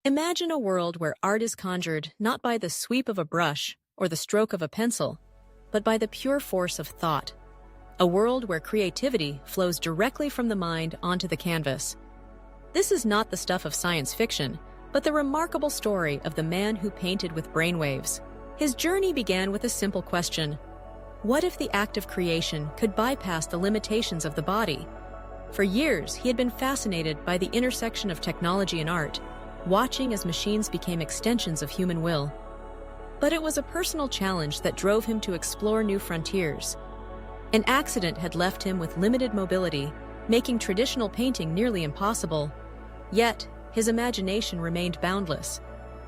Imagine a world where art is conjured not by the sweep of a brush or the stroke of a pencil, but by the pure force of thought. A world where creativity flows directly from the mind onto the canvas. This is not the stuff of science fiction, but the remarkable story of the man who painted with brainwaves. His journey began with a simple question: what if the act of creation could bypass the limitations of the body? For years, he had been fascinated by the intersection of technology and art, watching as machines became extensions of human will. But it was a personal challenge that drove him to explore new frontiers. An accident had left him with limited mobility, making traditional painting nearly impossible. Yet, his imagination remained boundless,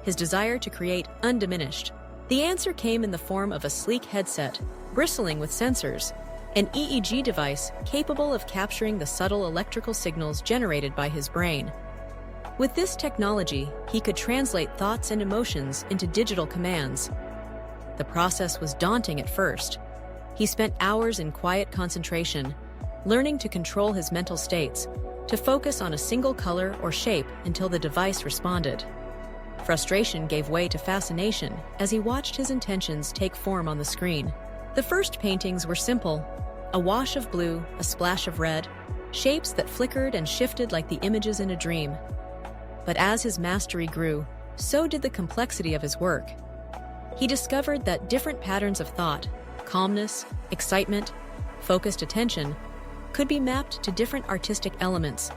his desire to create undiminished. The answer came in the form of a sleek headset, bristling with sensors, an EEG device capable of capturing the subtle electrical signals generated by his brain. With this technology, he could translate thoughts and emotions into digital commands. The process was daunting at first. He spent hours in quiet concentration, learning to control his mental states, to focus on a single color or shape until the device responded. Frustration gave way to fascination as he watched his intentions take form on the screen. The first paintings were simple: a wash of blue, a splash of red, shapes that flickered and shifted like the images in a dream. But as his mastery grew, so did the complexity of his work. He discovered that different patterns of thought, calmness, excitement, focused attention, could be mapped to different artistic elements.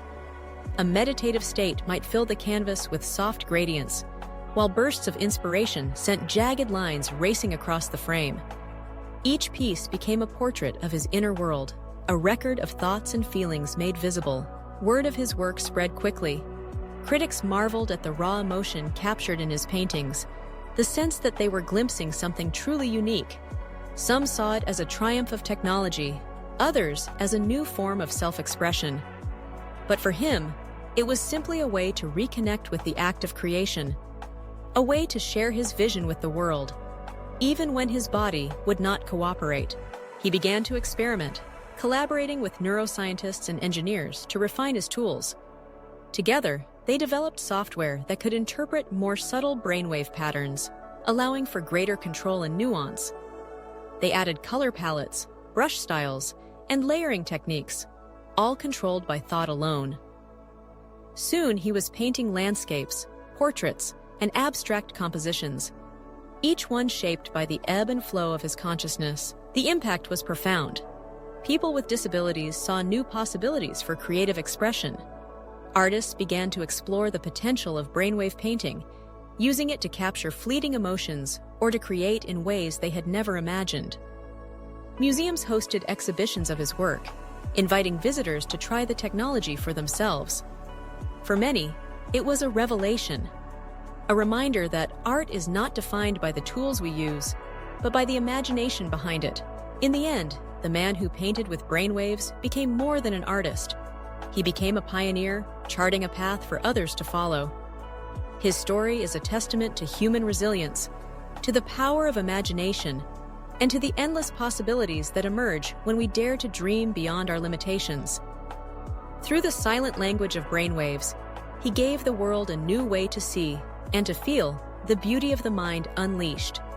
A meditative state might fill the canvas with soft gradients, while bursts of inspiration sent jagged lines racing across the frame. Each piece became a portrait of his inner world, a record of thoughts and feelings made visible. Word of his work spread quickly. Critics marveled at the raw emotion captured in his paintings, the sense that they were glimpsing something truly unique. Some saw it as a triumph of technology, others as a new form of self-expression. But for him, it was simply a way to reconnect with the act of creation, a way to share his vision with the world. Even when his body would not cooperate, he began to experiment, collaborating with neuroscientists and engineers to refine his tools. Together, they developed software that could interpret more subtle brainwave patterns, allowing for greater control and nuance. They added color palettes, brush styles, and layering techniques, all controlled by thought alone. Soon he was painting landscapes, portraits, and abstract compositions, each one shaped by the ebb and flow of his consciousness. The impact was profound. People with disabilities saw new possibilities for creative expression. Artists began to explore the potential of brainwave painting, using it to capture fleeting emotions or to create in ways they had never imagined. Museums hosted exhibitions of his work, inviting visitors to try the technology for themselves. For many, it was a revelation, a reminder that art is not defined by the tools we use, but by the imagination behind it. In the end, the man who painted with brainwaves became more than an artist. He became a pioneer, charting a path for others to follow. His story is a testament to human resilience, to the power of imagination, and to the endless possibilities that emerge when we dare to dream beyond our limitations. Through the silent language of brainwaves, he gave the world a new way to see and to feel the beauty of the mind unleashed.